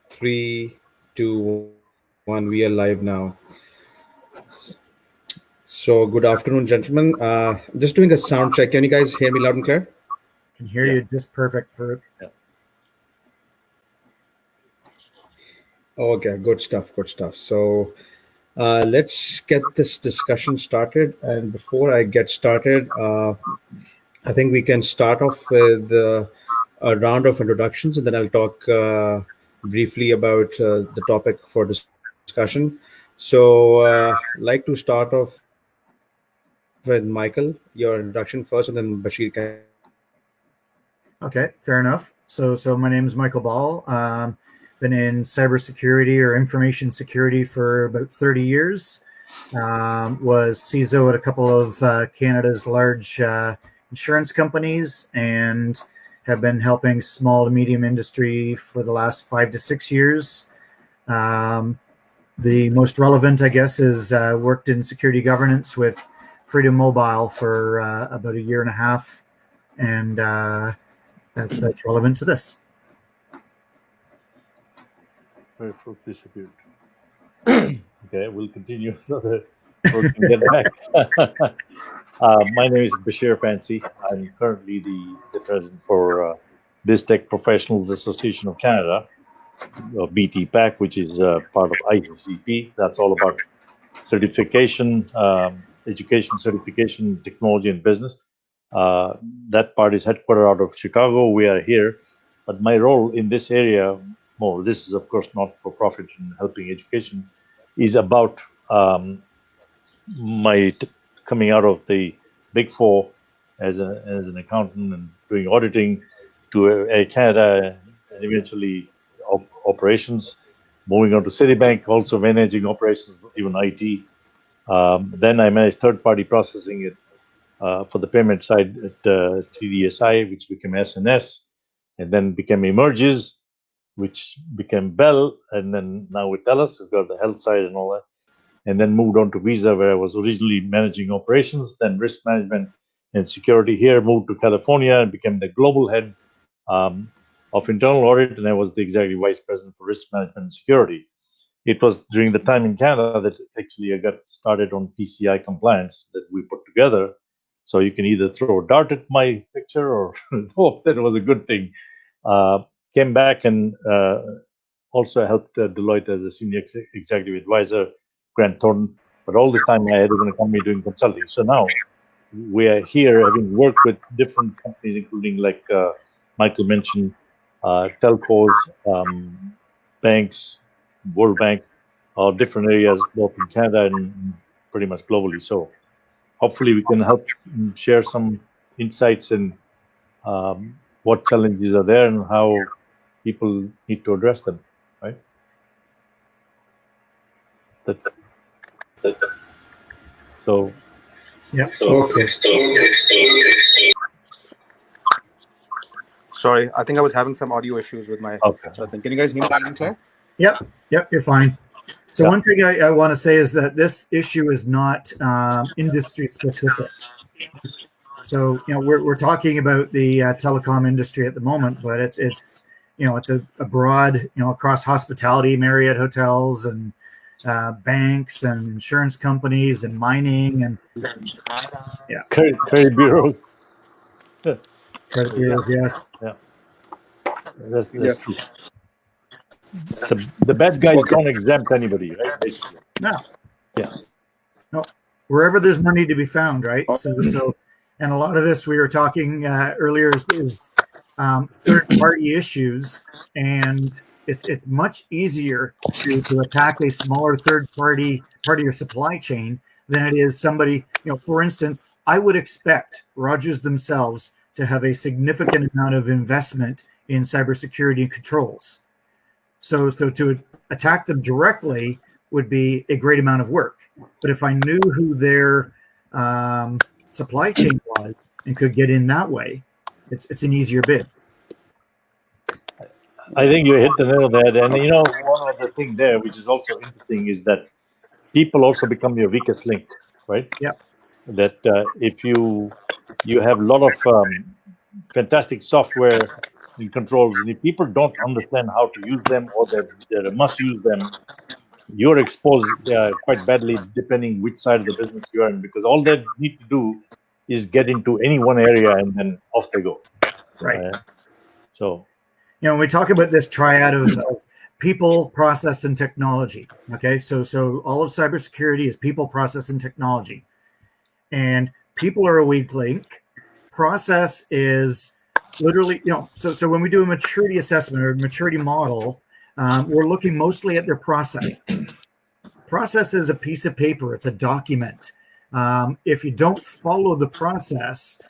Three, two, one. We are live now. So, good afternoon, gentlemen. Just doing a sound check. Can you guys hear me loud and clear? Can hear you just perfect, Farooq. Okay, good stuff. Good stuff. So, let's get this discussion started. And before I get started, I think we can start off with a round of introductions, and then I'll talk briefly about the topic for discussion. So, like to start off with Michael, your introduction first, and then Bashir can take over. Okay, fair enough. So my name is Michael Ball. Been in cybersecurity or information security for about 30 years. Was CISO at a couple of Canada's large insurance companies and have been helping small to medium industry for the last 5 to 6 years. The most relevant, I guess, is worked in security governance with Freedom Mobile for about a year and a half, and that's relevant to this. Where Farooq disappeared. Okay, we'll continue so that Farooq can get back. My name is Bashir Fancy. I'm currently the president for BIZTEK Professionals Association of Canada, BTPAC, which is part of ICCP. That's all about certification, education, certification, technology, and business. That part is headquartered out of Chicago. We are here, but my role in this area, this is of course not for profit and helping education, is about coming out of the Big Four as an accountant and doing auditing to Air Canada and eventually operations, moving on to Citibank, also managing operations, even IT. Then I managed third-party processing for the payment side at TDSI, which became SNS, and then became Emerges, which became Bell, and then now with TELUS, we've got the health side and all that. And then moved on to Visa, where I was originally managing operations, then risk management and security here, moved to California and became the global head of internal audit, and I was the executive vice president for risk management and security. It was during the time in Canada that actually I got started on PCI compliance that we put together. So you can either throw a dart at my picture or hope that it was a good thing. Came back and also helped Deloitte as a senior executive advisor, Grant Thornton. But all this time I had been a company doing consulting. So now we are here having worked with different companies, including like Michael mentioned, telcos, banks, World Bank, different areas, both in Canada and pretty much globally. So hopefully we can help share some insights in what challenges are there and how people need to address them, right? So, yeah. Okay. Sorry, I think I was having some audio issues with my thing. Can you guys hear me loud and clear? Yep, you're fine. So one thing I want to say is that this issue is not industry specific. So we're talking about the telecom industry at the moment, but it's a broad across hospitality, Marriott hotels, and banks and insurance companies and mining and credit bureaus. Credit bureaus, yes. Yeah, that's true. The bad guys don't exempt anybody, right? Basically. No. Yeah. No. Wherever there's money to be found, right? So and a lot of this we were talking earlier is third-party issues, and it's much easier to attack a smaller third-party part of your supply chain than it is somebody. For instance, I would expect Rogers themselves to have a significant amount of investment in cybersecurity controls. So to attack them directly would be a great amount of work. But if I knew who their supply chain was and could get in that way, it's an easier bid. I think you hit the nail there. And one other thing there, which is also interesting, is that people also become your weakest link, right? Yeah. That if you have a lot of fantastic software in controls, and if people don't understand how to use them or that they must use them, you're exposed quite badly depending which side of the business you're in, because all they need to do is get into any one area and then off they go. Right. So, when we talk about this triad of people, process, and technology, okay, so all of cybersecurity is people, process, and technology. And people are a weak link. Process is literally, so when we do a maturity assessment or a maturity model, we're looking mostly at their process. Process is a piece of paper. It's a document. If you don't follow the process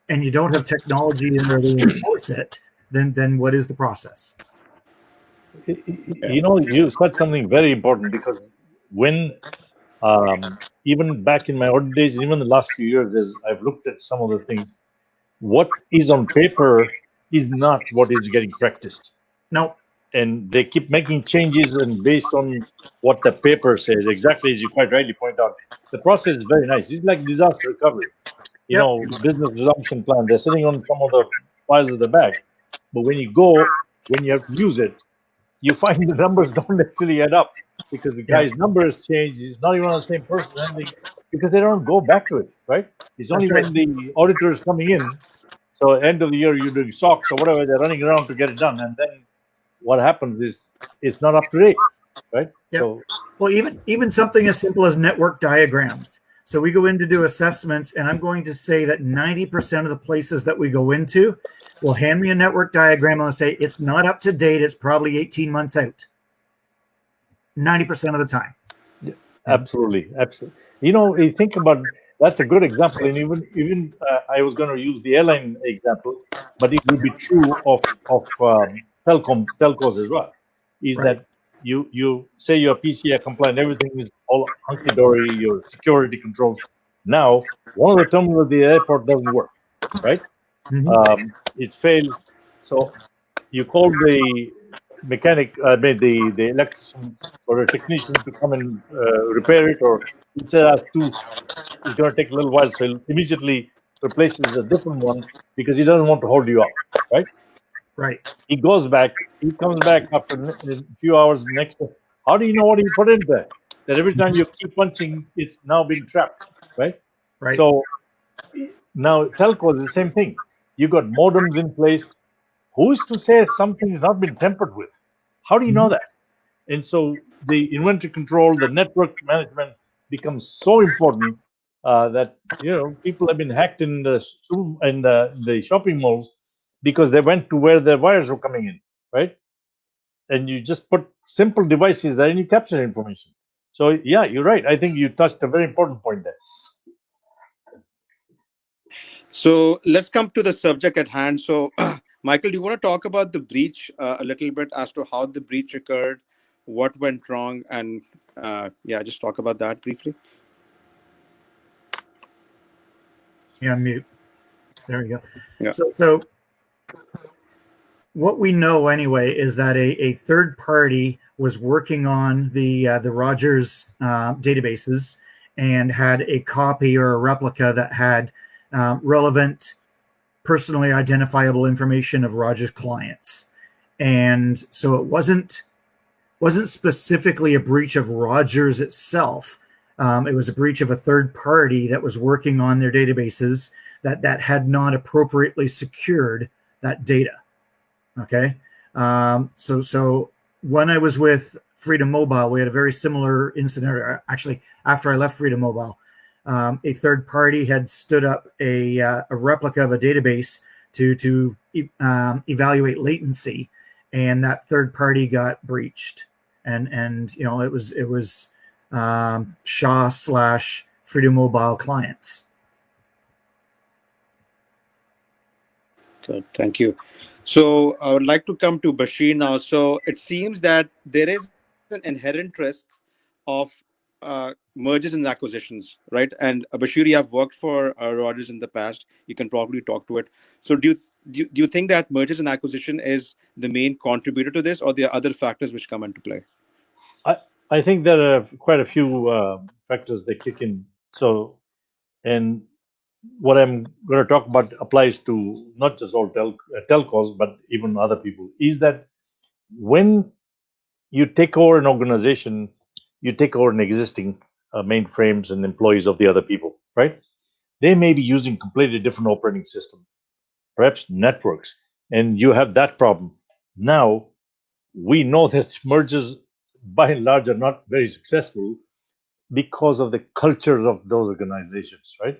and you don't have technology in there to enforce it, then what is the process? you said something very important, because when even back in my old days, even the last few years, as I've looked at some of the things, what is on paper is not what is getting practiced. No. And they keep making changes, and based on what the paper says, exactly as you quite rightly point out, the process is very nice. It's like disaster recovery. Business resumption plan, they're sitting on some of the files at the back. But when you have to use it, you find the numbers don't necessarily add up, because the guy's number has changed. He's not even on the same person, because they don't go back to it, right? It's only when the auditor is coming in. So end of the year, you're doing SOX or whatever, they're running around to get it done. And then what happens is it's not up to date, right? Yeah. So, well, even something as simple as network diagrams. So we go in to do assessments, and I'm going to say that 90% of the places that we go into will hand me a network diagram and say it's not up to date. It's probably 18 months out. 90% of the time. Yeah, absolutely. You think about, that's a good example. And even I was going to use the airline example, but it would be true of telcos as well. Is that you say you're PCI compliant, everything is all hunky dory, your security controls. Now, one of the terminals at the airport doesn't work, right? It's failed. So you call the mechanic, the electrician or a technician to come and repair it, or instead of two, it's going to take a little while. So he'll immediately replaces a different one because he doesn't want to hold you up, right? Right. He goes back. He comes back after a few hours. Next, how do you know what he put in there? That every time you keep punching, it's now been trapped, right? Right. So now telco is the same thing. You got modems in place. Who is to say something's not been tampered with? How do you know that? And so the inventory control, the network management becomes so important that people have been hacked in the shopping malls because they went to where their wires were coming in, right? And you just put simple devices there and you capture information. So yeah, you're right. I think you touched a very important point there. So let's come to the subject at hand. So Michael, do you want to talk about the breach a little bit as to how the breach occurred, what went wrong, and just talk about that briefly? Yeah, mute. There we go. Yeah. So what we know anyway is that a third party was working on the Rogers databases and had a copy or a replica that had relevant, personally identifiable information of Rogers clients. And so it wasn't specifically a breach of Rogers itself. It was a breach of a third party that was working on their databases that had not appropriately secured that data. Okay. So when I was with Freedom Mobile, we had a very similar incident. Actually, after I left Freedom Mobile, a third party had stood up a replica of a database to evaluate latency, and that third party got breached. And it was Shaw/Freedom Mobile clients. Good, thank you. So I would like to come to Bashir now. So it seems that there is an inherent risk of mergers and acquisitions, right? And Bashir, you have worked for Rogers in the past. You can probably talk to it. So do you think that mergers and acquisition is the main contributor to this, or there are other factors which come into play? I think there are quite a few factors that kick in. So, and what I'm going to talk about applies to not just all telcos, but even other people, is that when you take over an organization, you take over an existing mainframes and employees of the other people, right? They may be using completely different operating system, perhaps networks, and you have that problem. Now, we know that mergers by and large are not very successful because of the cultures of those organizations, right?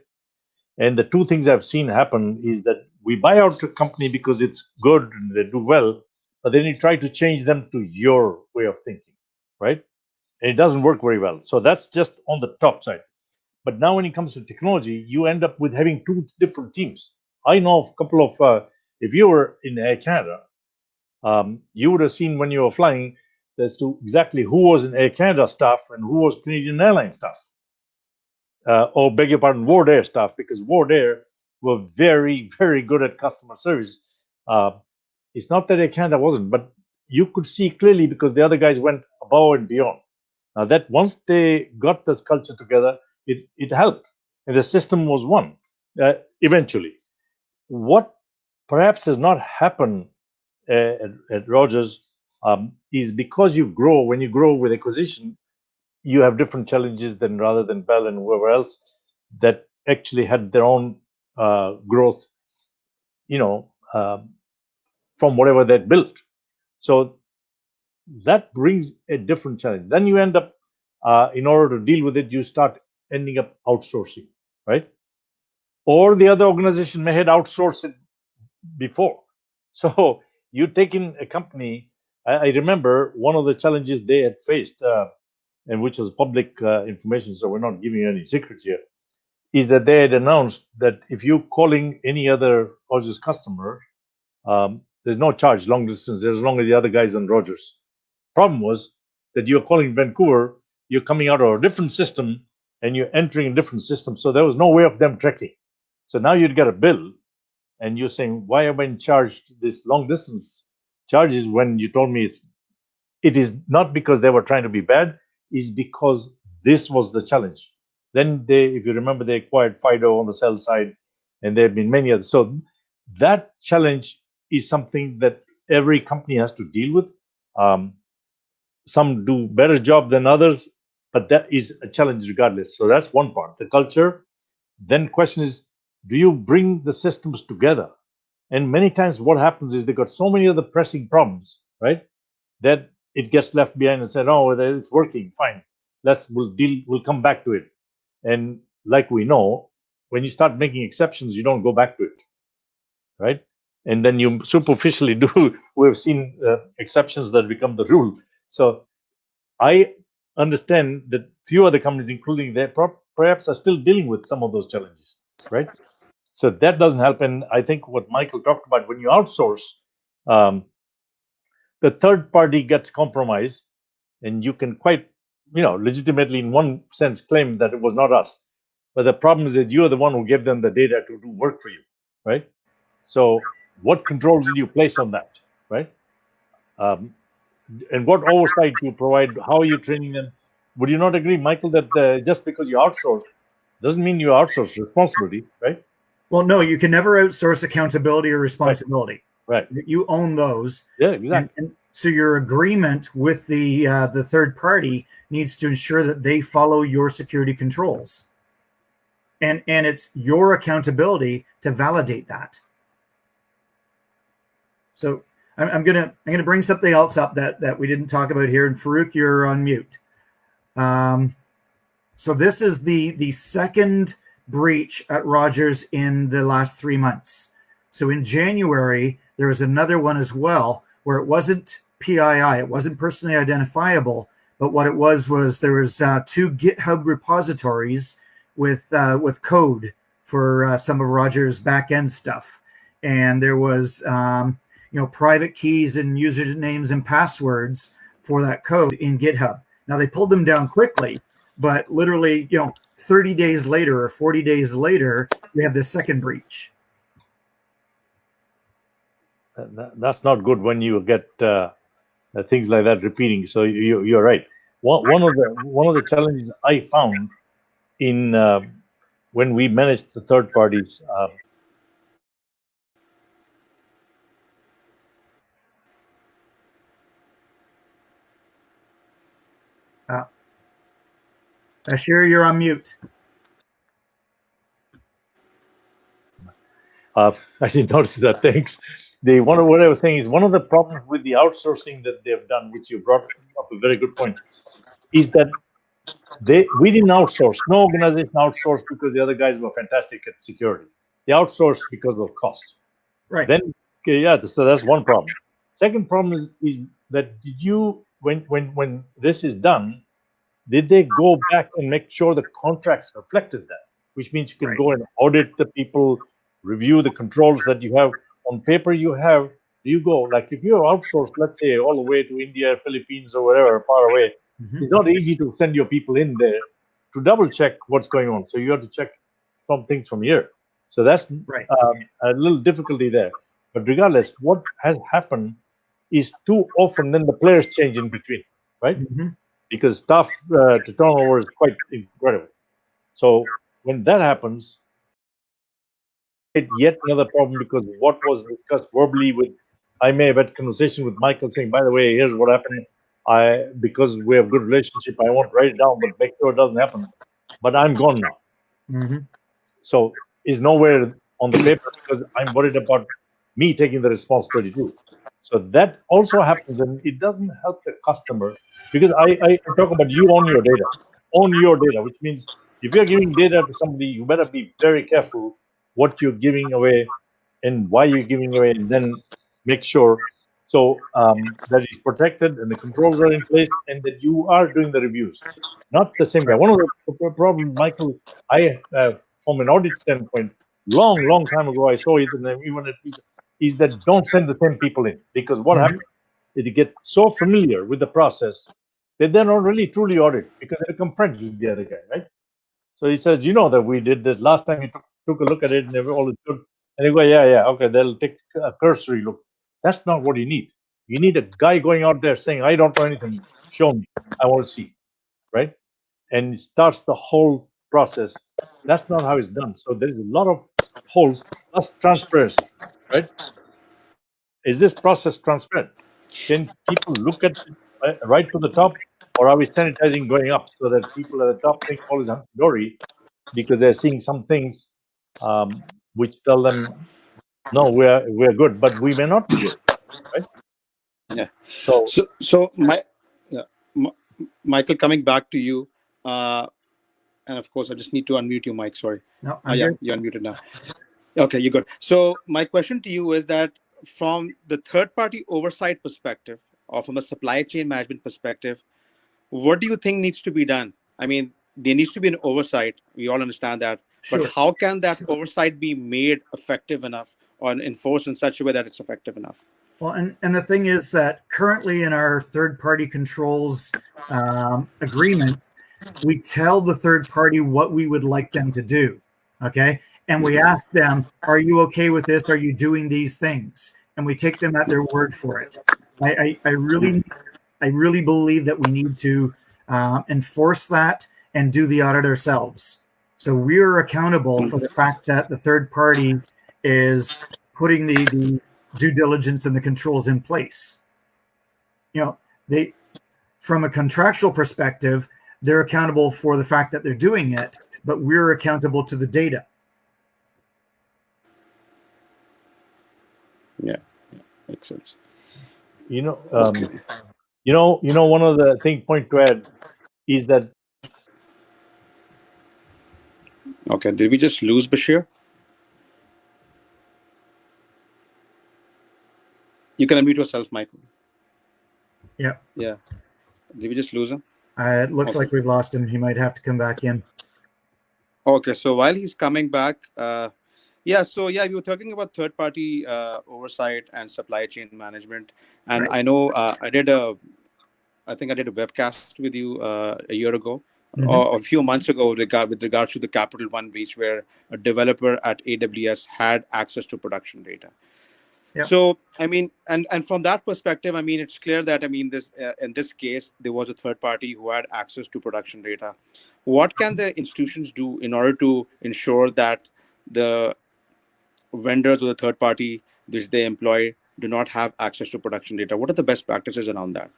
And the two things I've seen happen is that we buy out a company because it's good and they do well, but then you try to change them to your way of thinking, right? And it doesn't work very well. So that's just on the top side. But now when it comes to technology, you end up with having two different teams. I know of a couple of, if you were in Air Canada, you would have seen when you were flying as to exactly who was in Air Canada staff and who was Canadian Airlines staff. Or beg your pardon, Ward Air staff, because Ward Air were very, very good at customer service. It's not that Air Canada wasn't, but you could see clearly because the other guys went above and beyond. Now that once they got this culture together, it helped, and the system was one eventually. What perhaps has not happened at Rogers is because when you grow with acquisition, you have different challenges than rather than Bell and whoever else that actually had their own growth, from whatever they'd built. So that brings a different challenge. Then you end up, in order to deal with it, you start ending up outsourcing, right? Or the other organization may have outsourced it before. So you take in a company. I remember one of the challenges they had faced, and which was public information, so we're not giving you any secrets here, is that they had announced that if you're calling any other Rogers customer, there's no charge long distance as long as the other guy's on Rogers. Problem was that you're calling Vancouver, you're coming out of a different system and you're entering a different system, so there was no way of them tracking. So now you'd get a bill and you're saying, why am I charged this long distance charges when you told me it is not because they were trying to be bad, is because this was the challenge. Then if you remember, they acquired Fido on the cell side, and there have been many others. So that challenge is something that every company has to deal with. Some do better job than others, but that is a challenge regardless. So that's one part, the culture. Then question is, do you bring the systems together? And many times what happens is they got so many other pressing problems, right, that it gets left behind and said, oh, it's working, fine. We'll come back to it. And like we know, when you start making exceptions, you don't go back to it, right? And then you superficially do. We've seen exceptions that become the rule. So I understand that few other companies, including they perhaps are still dealing with some of those challenges, right? So that doesn't help. And I think what Michael talked about, when you outsource, the third party gets compromised, and you can quite, legitimately in one sense claim that it was not us. But the problem is that you are the one who gave them the data to do work for you, right? So what controls did you place on that, right? And what oversight do you provide? How are you training them? Would you not agree, Michael, that just because you outsource doesn't mean you outsource responsibility, right? Well, no, you can never outsource accountability or responsibility. Right. You own those. Yeah, exactly. And so your agreement with the third party needs to ensure that they follow your security controls. And it's your accountability to validate that. So I'm gonna bring something else up that we didn't talk about here. And Farooq, you're on mute. So this is the second breach at Rogers in the last 3 months. So in January, there was another one as well, where it wasn't PII, it wasn't personally identifiable, but what it was there was 2 GitHub repositories with code for some of Rogers' back-end stuff. And there was private keys and usernames and passwords for that code in GitHub. Now they pulled them down quickly, but literally, 30 days later or 40 days later, we have this second breach. That's not good when you get things like that repeating. So you're right. One of the challenges I found in when we manage the third parties. Bashir, you're on mute. I didn't notice that. Thanks. What I was saying is one of the problems with the outsourcing that they've done, which you brought up a very good point, is that we didn't outsource. No organization outsourced because the other guys were fantastic at security. They outsourced because of cost. Right. Then, so that's one problem. Second problem is that did you when this is done, did they go back and make sure the contracts reflected that? Which means you can go and audit the people, review the controls that you have on paper. You go like if you're outsourced, let's say all the way to India, Philippines, or wherever far away. It's not easy to send your people in there to double check what's going on. So you have to check some things from here. So that's a little difficulty there. But regardless, what has happened is too often then the players change in between, right? Because staff to turnover is quite incredible. So when that happens, it's yet another problem because what was discussed verbally I may have had a conversation with Michael saying, by the way, here's what happened. Because we have good relationship, I won't write it down, but make sure it doesn't happen. But I'm gone now. So it's nowhere on the paper because I'm worried about me taking the responsibility too. So that also happens, and it doesn't help the customer because I talk about you own your data, which means if you're giving data to somebody, you better be very careful what you're giving away and why you're giving away, and then make sure that it's protected and the controls are in place and that you are doing the reviews. Not the same guy. One of the problems, Michael, from an audit standpoint, long time ago, I saw it, and even at least, is that don't send the same people in because what happens is they get so familiar with the process that they're not really truly audit because they become friends with the other guy, right? So he says, you know that we did this last time. You took a look at it and all is good. And they go, yeah, okay, they'll take a cursory look. That's not what you need. You need a guy going out there saying, I don't know anything. Show me. I want to see, right? And it starts the whole process. That's not how it's done. So there's a lot of holes plus transparency, right? Is this process transparent? Can people look at it right to the top, or are we sanitizing going up so that people at the top think all is hunky-dory because they're seeing some things which tell them, no, we're good, but we may not be good, right? Yeah. So Michael, coming back to you, and of course, I just need to unmute your mic. Sorry. No, you're unmuted now. Okay, you're good. So my question to you is that from the third-party oversight perspective, or from a supply chain management perspective, what do you think needs to be done? I mean, there needs to be an oversight. We all understand that. But how can that oversight be made effective enough or enforced in such a way that it's effective enough? Well, and the thing is that currently in our third-party controls agreements, we tell the third party what we would like them to do, okay? And we ask them, are you okay with this? Are you doing these things? And we take them at their word for it. I really believe that we need to enforce that and do the audit ourselves. So we're accountable for the fact that the third party is putting the due diligence and the controls in place. You know, from a contractual perspective, they're accountable for the fact that they're doing it, but we're accountable to the data. Yeah, makes sense. One of the point to add is that. Okay, did we just lose Bashir? You can unmute yourself, Michael. Yeah. Yeah. Did we just lose him? It looks like we've lost him. He might have to come back in. Okay, so while he's coming back, we were talking about third-party oversight and supply chain management. And I know I think I did a webcast with you a year ago, or a few months ago with regards to the Capital One breach, where a developer at AWS had access to production data. Yep. So, I mean, and from that perspective, I mean, it's clear that, I mean, this in this case, there was a third party who had access to production data. What can the institutions do in order to ensure that the vendors or the third party which they employ do not have access to production data? What are the best practices around that?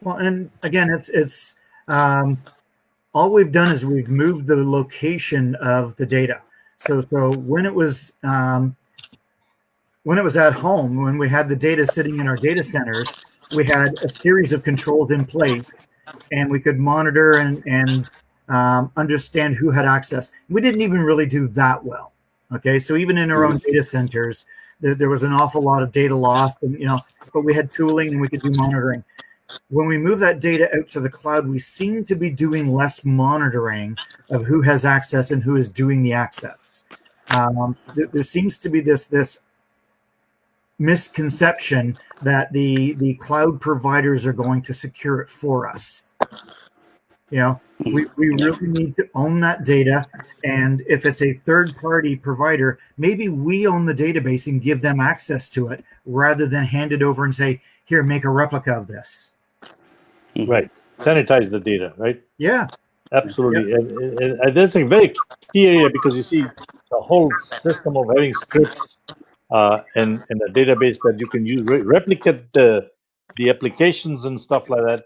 Well, and again, it's all we've done is we've moved the location of the data. So when it was at home, when we had the data sitting in our data centers, we had a series of controls in place, and we could monitor and understand who had access. We didn't even really do that well. Okay, so even in our own data centers, there was an awful lot of data lost, and but we had tooling and we could do monitoring. When we move that data out to the cloud, we seem to be doing less monitoring of who has access and who is doing the access. There seems to be this misconception that the cloud providers are going to secure it for us. We really need to own that data, and if it's a third-party provider, maybe we own the database and give them access to it rather than hand it over and say, here, make a replica of this. Right. Sanitize the data, right? Yeah. Absolutely. And that's a very key area, because you see the whole system of having scripts and a database that you can use, replicate the applications and stuff like that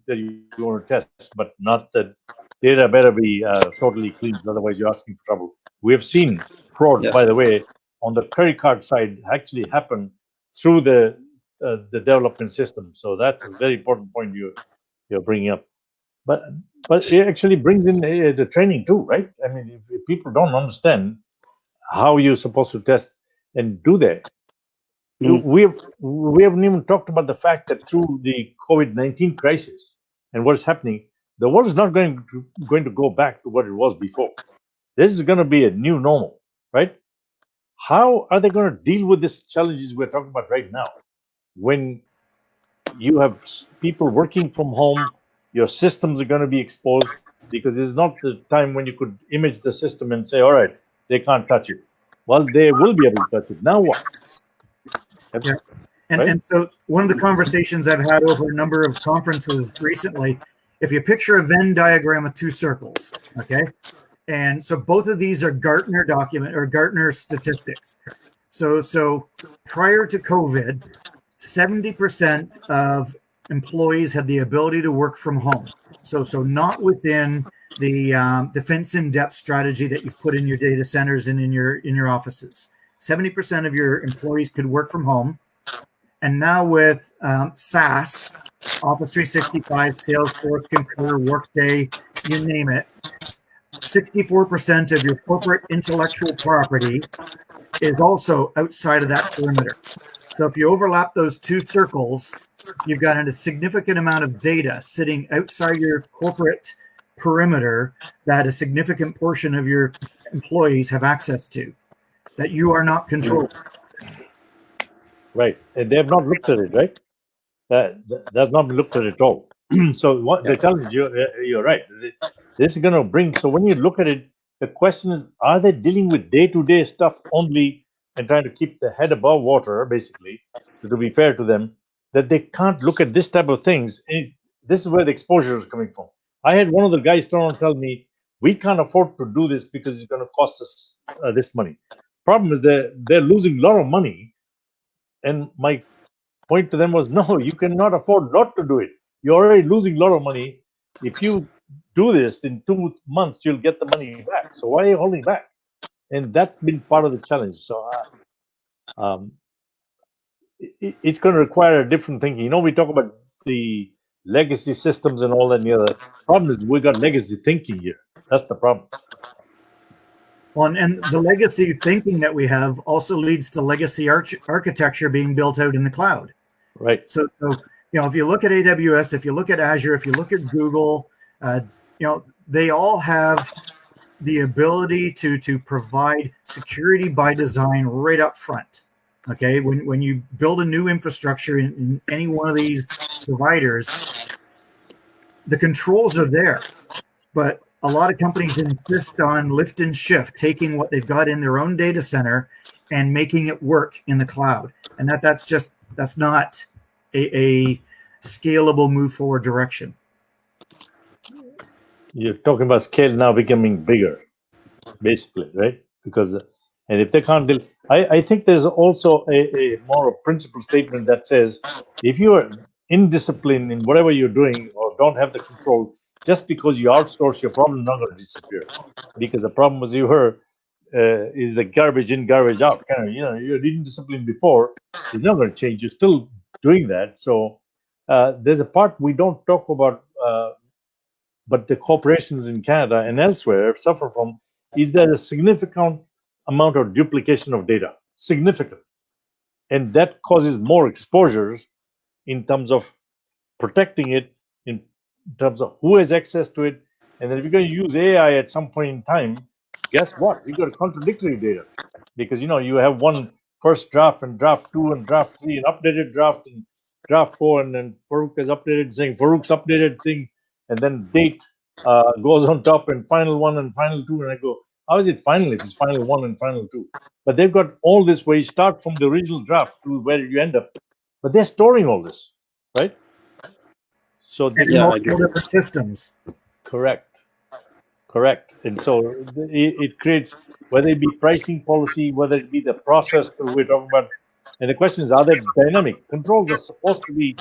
that you want to test, but not the data better be totally clean, otherwise you're asking for trouble. We have seen fraud, Yes. by the way, on the credit card side actually happen through the development system. So that's a very important point you're bringing up. But it actually brings in the training too, right? I mean, if people don't understand how you're supposed to test and do that, we haven't even talked about the fact that through the COVID-19 crisis and what is happening, the world is not going to go back to what it was before. This is going to be a new normal, right? How are they going to deal with these challenges we're talking about right now? When you have people working from home, your systems are going to be exposed, because it's not the time when you could image the system and say, all right, they can't touch it. Well, they will be able to touch it. Now what? Yeah. And so one of the conversations I've had over a number of conferences recently, if you picture a Venn diagram with two circles, okay? And so both of these are Gartner document or Gartner statistics. So prior to COVID, 70% of employees had the ability to work from home. So not within the defense in-depth strategy that you've put in your data centers and in your offices. 70% of your employees could work from home. And now with SaaS, Office 365, Salesforce, Concur, Workday, you name it, 64% of your corporate intellectual property is also outside of that perimeter. So if you overlap those two circles, you've got a significant amount of data sitting outside your corporate perimeter that a significant portion of your employees have access to, that you are not controlling. Right. And they have not looked at it, right? That's not been looked at at all. So what the challenge, you're right. This is going to bring, so when you look at it, the question is, are they dealing with day-to-day stuff only and trying to keep the head above water, basically, to be fair to them, that they can't look at this type of things? And this is where the exposure is coming from. I had one of the guys turn and tell me, we can't afford to do this because it's going to cost us this money. Problem is they're losing a lot of money. And my point to them was, no, you cannot afford not to do it. You're already losing a lot of money. If you do this in 2 months, you'll get the money back. So why are you holding back? And that's been part of the challenge. So it's going to require a different thinking. We talk about the legacy systems and all that. And the other problem is we got legacy thinking here. That's the problem. Well, and the legacy thinking that we have also leads to legacy architecture being built out in the cloud. Right. So if you look at AWS, if you look at Azure, if you look at Google, they all have the ability to provide security by design right up front. Okay, when you build a new infrastructure in any one of these providers, the controls are there, but a lot of companies insist on lift and shift, taking what they've got in their own data center and making it work in the cloud. And that's not a scalable move forward direction. You're talking about scale now becoming bigger, basically, right? Because, and if they can't deal, I think there's also a more principle statement that says if you are indisciplined in whatever you're doing or don't have the control, just because you outsource, your problem is not going to disappear. Because the problem, as you heard, is the garbage in, garbage out. Kind of, you're indisciplined before, it's not going to change. You're still doing that. So there's a part we don't talk about. But the corporations in Canada and elsewhere suffer from is there a significant amount of duplication of data, significant, and that causes more exposures in terms of protecting it, in terms of who has access to it, and then if you're going to use AI at some point in time, guess what? You got contradictory data because you have one first draft and draft 2 and draft 3 and updated draft and draft 4, and then Farooq has updated saying Farooq's updated thing, and then date goes on top and final 1 and final 2, and I go, how is it final if it's final 1 and final 2? But they've got all this where you start from the original draft to where you end up, but they're storing all this, right? So this And multiple different systems. Correct. And so it creates, whether it be pricing policy, whether it be the process that we're talking about, and the question is, are they dynamic? Controls are supposed to be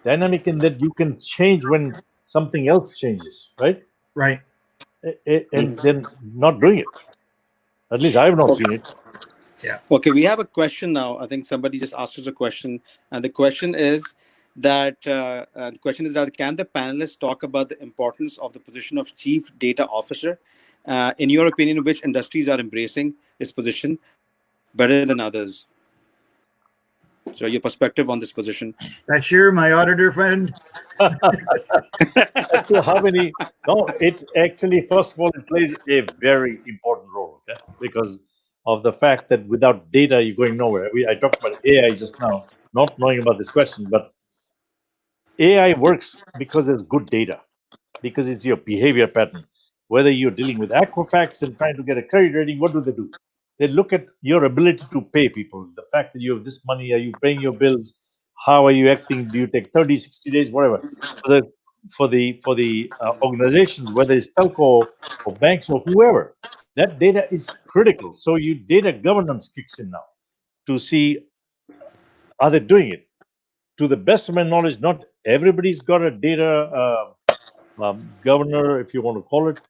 dynamic in that you can change when something else changes, right? Right. And then not doing it. At least I have not seen it. Yeah. Okay, we have a question now. I think somebody just asked us a question, and the question is that can the panelists talk about the importance of the position of chief data officer? In your opinion, which industries are embracing this position better than others? So your perspective on this position. Bashir, my auditor friend. As to how many, no, it actually, first of all, it plays a very important role, okay? Because of the fact that without data, you're going nowhere. I talked about AI just now, not knowing about this question, but AI works because there's good data, because it's your behavior pattern. Whether you're dealing with Equifax and trying to get a credit rating, what do? They look at your ability to pay people, the fact that you have this money, are you paying your bills, how are you acting, do you take 30, 60 days, whatever. For the organizations, whether it's telco or banks or whoever, that data is critical. So you data governance kicks in now to see, are they doing it? To the best of my knowledge, not everybody's got a data governor, if you want to call it.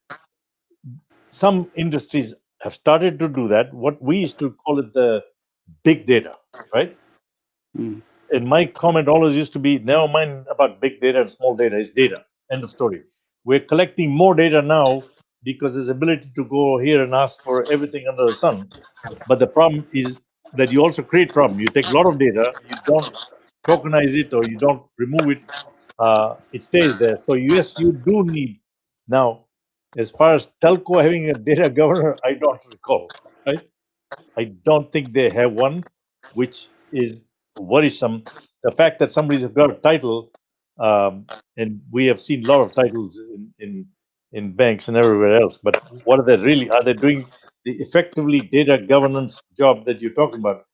Some industries have started to do that. What we used to call it the big data, right? Mm. And my comment always used to be, never mind about big data and small data, it's data. End of story. We're collecting more data now because there's ability to go here and ask for everything under the sun. But the problem is that you also create problem. You take a lot of data, you don't tokenize it or you don't remove it, it stays there. So yes, you do need. Now, as far as telco having a data governor, I don't recall, right? I don't think they have one, which is worrisome. The fact that somebody's got a title, and we have seen a lot of titles in banks and everywhere else, but what are they really? Are they doing the effectively data governance job that you're talking about?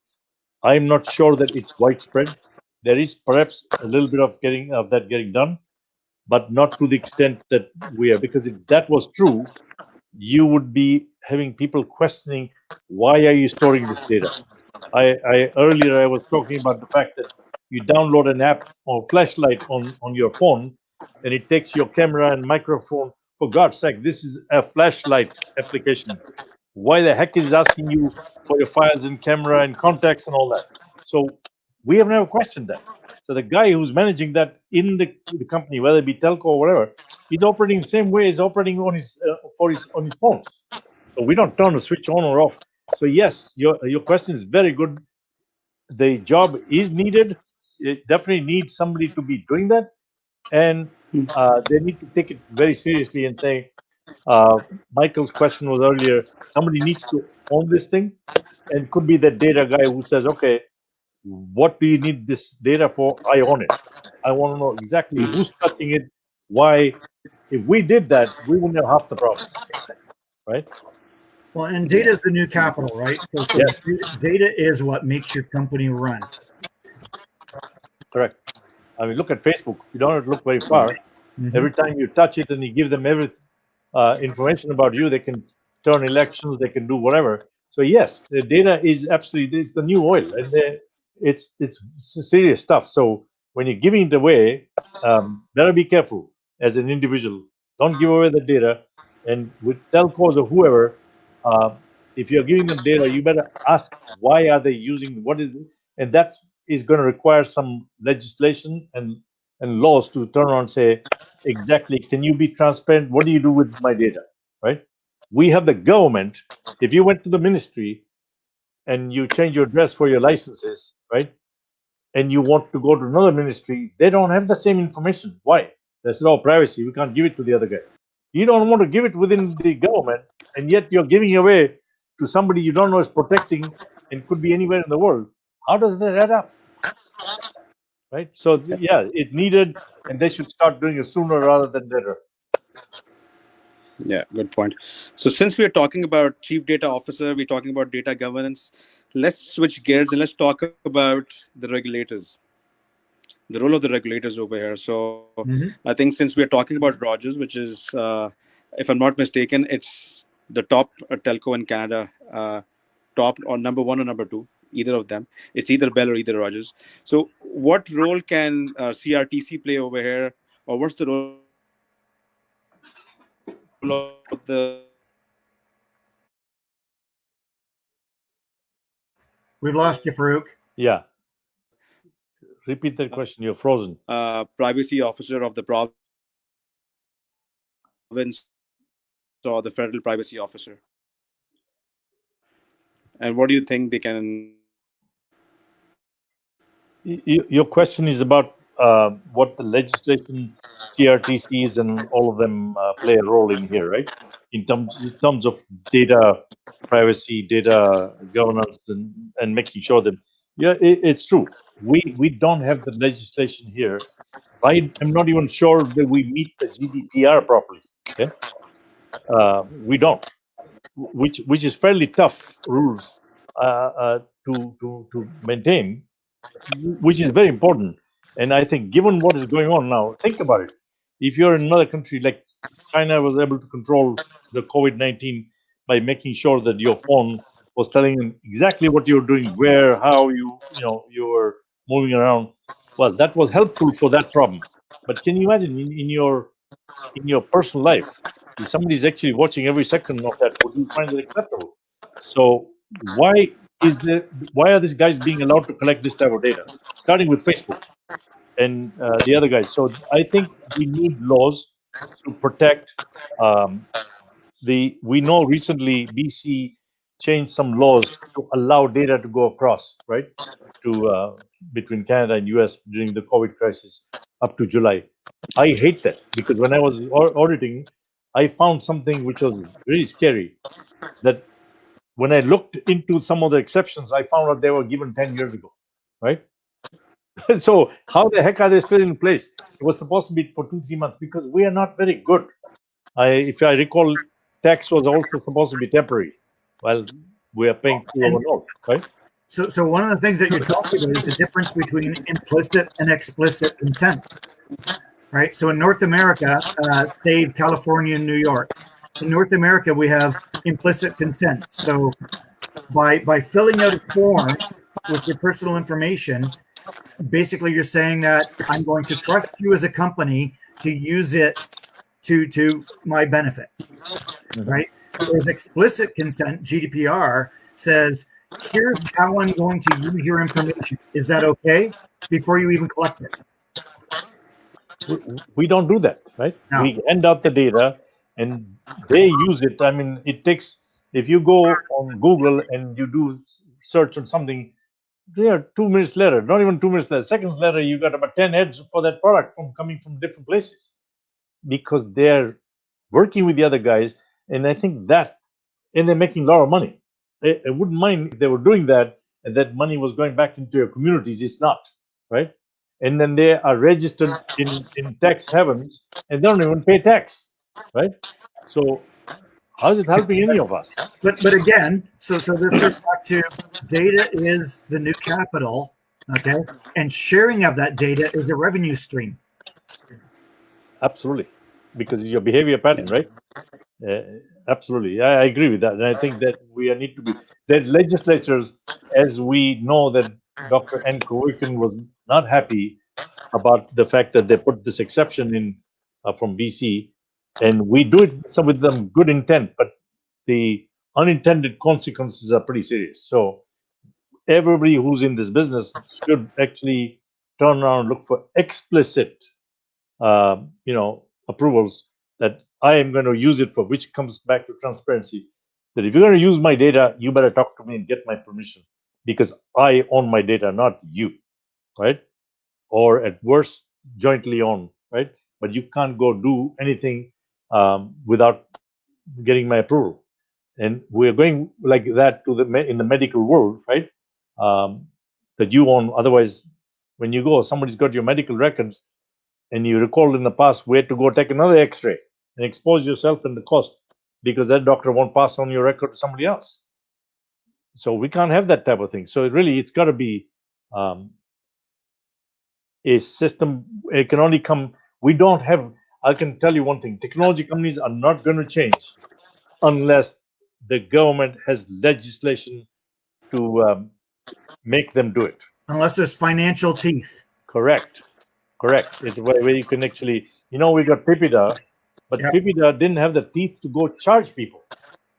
I'm not sure that it's widespread. There is perhaps a little bit of that getting done, but not to the extent that we are. Because if that was true, you would be having people questioning, why are you storing this data? Earlier I was talking about the fact that you download an app or flashlight on your phone, and it takes your camera and microphone. For God's sake, this is a flashlight application. Why the heck is it asking you for your files and camera and contacts and all that? So we have never questioned that. So the guy who's managing that in the company, whether it be telco or whatever, he's operating the same way as operating on his on his phones. So we don't turn the switch on or off. So yes, your question is very good. The job is needed. It definitely needs somebody to be doing that, and they need to take it very seriously and say, Michael's question was earlier, somebody needs to own this thing, and could be the data guy who says, okay, what do you need this data for? I own it. I want to know exactly who's touching it, why. If we did that, we wouldn't have half the problems, right? Well, and data is the new capital, right? So Yes. data is what makes your company run. Correct. I mean, look at Facebook. You don't have to look very far. Mhm. Every time you touch it and you give them every information about you, they can turn elections, they can do whatever. So yes, the data is absolutely is the new oil, and it's serious stuff. So when you're giving it away, better be careful as an individual. Don't give away the data. And with telcos or whoever, uh, if you're giving them data, you better ask why are they using what is, and that's is going to require some legislation and laws to turn around and say exactly, can you be transparent? What do you do with my data? Right? We have the government. If you went to the ministry and you change your address for your licenses, right? And you want to go to another ministry, they don't have the same information. Why? That's all privacy. We can't give it to the other guy. You don't want to give it within the government, and yet you're giving away to somebody you don't know is protecting and could be anywhere in the world. How does that add up? Right? So yeah, it needed, and they should start doing it sooner rather than later. Yeah, good point. So since we're talking about chief data officer, we're talking about data governance, let's switch gears and let's talk about the regulators, the role of the regulators over here. So I think since we're talking about Rogers, which is, if I'm not mistaken, it's the top telco in Canada, top or number one or number two, either of them. It's either Bell or either Rogers. So what role can CRTC play over here, or what's the role of the We've lost you, Farooq. Yeah. Repeat that question. You're frozen. Privacy officer of the province or the federal privacy officer? And what do you think they can? Your question is about what the legislation, CRTCs, and all of them play a role in here, right? In terms of data privacy, data governance, and making sure that yeah, it's true. We don't have the legislation here. I'm not even sure that we meet the GDPR properly. Okay, we don't, which is fairly tough rules to maintain, which is very important. And I think, given what is going on now, think about it. If you're in another country, like China was able to control the COVID-19 by making sure that your phone was telling them exactly what you're doing, where, how you were moving around. Well, that was helpful for that problem. But can you imagine in your personal life, if somebody is actually watching every second of that, would you find it acceptable? So why are these guys being allowed to collect this type of data, starting with Facebook and the other guys? So I think we need laws to protect we know recently BC changed some laws to allow data to go across, right, to between Canada and US during the COVID crisis up to July. I hate that, because when I was auditing, I found something which was really scary. That when I looked into some of the exceptions, I found out they were given 10 years ago, right? So how the heck are they still in place? It was supposed to be for 2-3 months, because we are not very good. If I recall, tax was also supposed to be temporary, while we are paying through our note, right? So one of the things that you're talking about is the difference between implicit and explicit consent, right? So in North America, save California and New York. In North America, we have implicit consent. So by filling out a form with your personal information, basically you're saying that I'm going to trust you as a company to use it to my benefit, right? Whereas explicit consent, GDPR, says, here's how I'm going to use your information. Is that okay? Before you even collect it. We don't do that, right? No. We hand out the data and they use it. I mean, it takes, if you go on Google and you do search on something, there 2 minutes later, not even 2 minutes later, seconds later, you got about 10 ads for that product coming from different places, because they're working with the other guys. And I think that, and they're making a lot of money. I wouldn't mind if they were doing that and that money was going back into your communities. It's not, right? And then they are registered in tax havens and they don't even pay tax, right? So How is it helping any of us? But again, so this goes back to data is the new capital, okay? And sharing of that data is a revenue stream. Absolutely, because it's your behavior pattern, right? Absolutely, I agree with that, and I think that we need to be that legislatures, as we know that Dr. N. Kowikin was not happy about the fact that they put this exception in from BC, and we do it with them good intent, but the unintended consequences are pretty serious. So everybody who's in this business should actually turn around and look for explicit, approvals that I am going to use it for, which comes back to transparency. That if you're going to use my data, you better talk to me and get my permission because I own my data, not you, right? Or at worst, jointly owned, right? But you can't go do anything without getting my approval. And we're going like that to in the medical world, right? That you own. Otherwise, when you go, somebody's got your medical records, and you recall in the past where to go take another X-ray and expose yourself and the cost because that doctor won't pass on your record to somebody else. So we can't have that type of thing. So it's got to be a system. It can only come. We don't have. I can tell you one thing: technology companies are not going to change unless the government has legislation to make them do it. Unless there's financial teeth. Correct. It's where you can actually, we got PIPEDA, but Yep. PIPEDA didn't have the teeth to go charge people.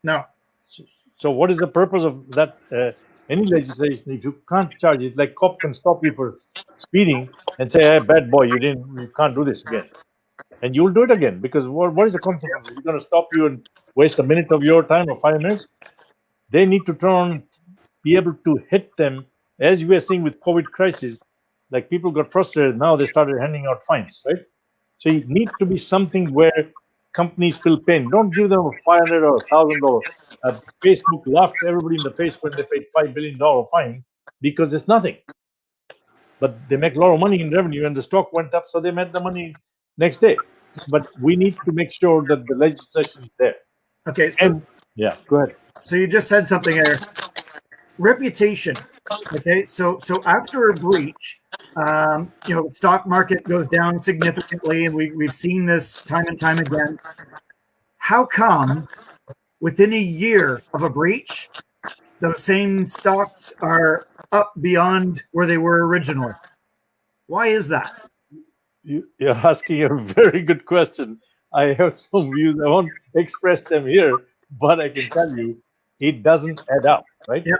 No. So what is the purpose of that? Any legislation, if you can't charge it, like cop can stop you for speeding and say, "Hey, bad boy, you can't do this again," and you'll do it again because what is the consequence? We're going to stop you and waste a minute of your time or 5 minutes. They need to turn on, be able to hit them, as we are seeing with COVID crisis. Like people got frustrated. Now they started handing out fines, right? So you need to be something where companies feel pain. Don't give them a $500 or $1,000. Facebook laughed everybody in the face when they paid $5 billion fine because it's nothing. But they make a lot of money in revenue, and the stock went up, so they made the money next day. But we need to make sure that the legislation is there. Okay. So yeah, go ahead. So you just said something there. Reputation. Okay. So after a breach, the stock market goes down significantly, and we've seen this time and time again. How come within a year of a breach, those same stocks are up beyond where they were originally? Why is that? You're asking a very good question. I have some views. I won't express them here, but I can tell you it doesn't add up, right? Yeah.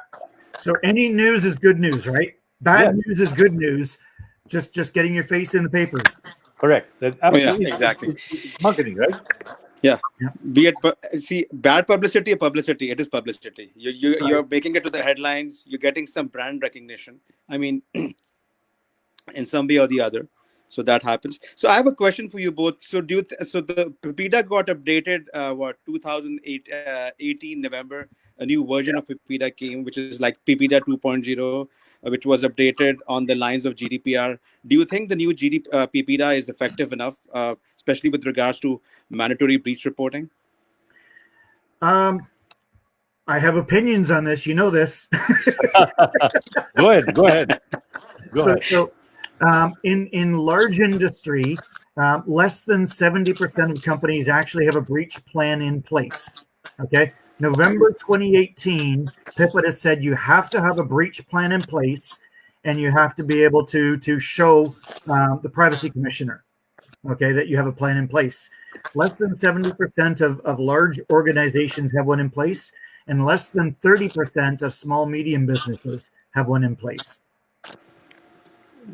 So any news is good news, right? Bad news is good news. Just getting your face in the papers. Correct. That's absolutely exactly. It's marketing, right? Yeah. Be it bad publicity or publicity, it is publicity. You're making it to the headlines. You're getting some brand recognition. I mean, in some way or the other. So that happens. So I have a question for you both. So so the PIPEDA got updated 2018 November. A new version of PIPEDA came, which is like PIPEDA 2.0, which was updated on the lines of GDPR. Do you think the new PIPEDA is effective enough, especially with regards to mandatory breach reporting? I have opinions on this. You know this. Go ahead. So in large industry, less than 70% of companies actually have a breach plan in place. Okay. November 2018, PIPEDA said you have to have a breach plan in place, and you have to be able to show the privacy commissioner, okay, that you have a plan in place. Less than 70% of large organizations have one in place, and less than 30% of small, medium businesses have one in place.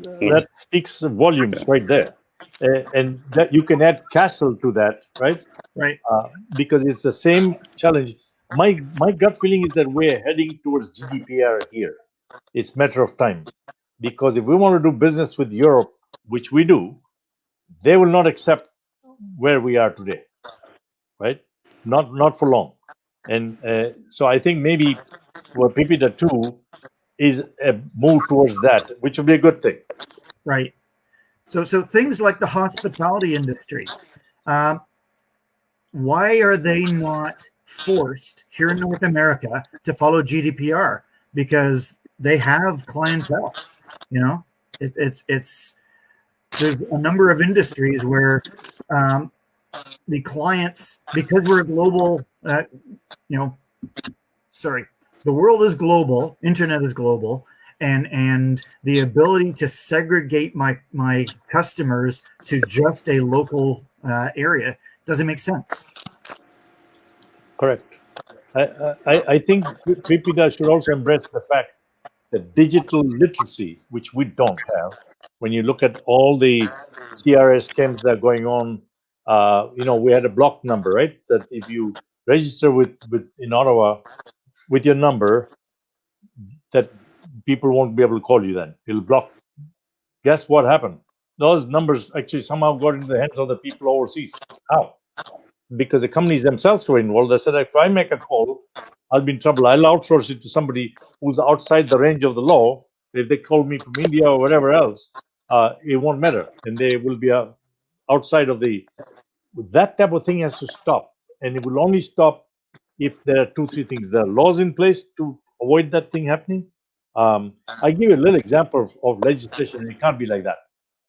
That speaks volumes right there. And that you can add Castle to that, right? Right. Because it's the same challenge. My gut feeling is that we're heading towards GDPR here. It's a matter of time. Because if we want to do business with Europe, which we do, they will not accept where we are today, right? Not for long. And so I think maybe PIPEDA 2 is a move towards that, which will be a good thing. Right. So things like the hospitality industry, why are they not forced here in North America to follow GDPR because they have clientele. You know, it's there's a number of industries where the clients, because we're a global, the world is global, internet is global, and the ability to segregate my customers to just a local area doesn't make sense. Correct. I think people should also embrace the fact that digital literacy, which we don't have, when you look at all the CRS scams that are going on, we had a block number, right? That if you register with in Ottawa with your number, that people won't be able to call you then. It'll block. Guess what happened? Those numbers actually somehow got into the hands of the people overseas. How? Because the companies themselves were involved. They said, if I make a call, I'll be in trouble. I'll outsource it to somebody who's outside the range of the law. If they call me from India or wherever else, it won't matter. And they will be outside of the... That type of thing has to stop. And it will only stop if there are 2, 3 things. There are laws in place to avoid that thing happening. I give you a little example of legislation, and it can't be like that.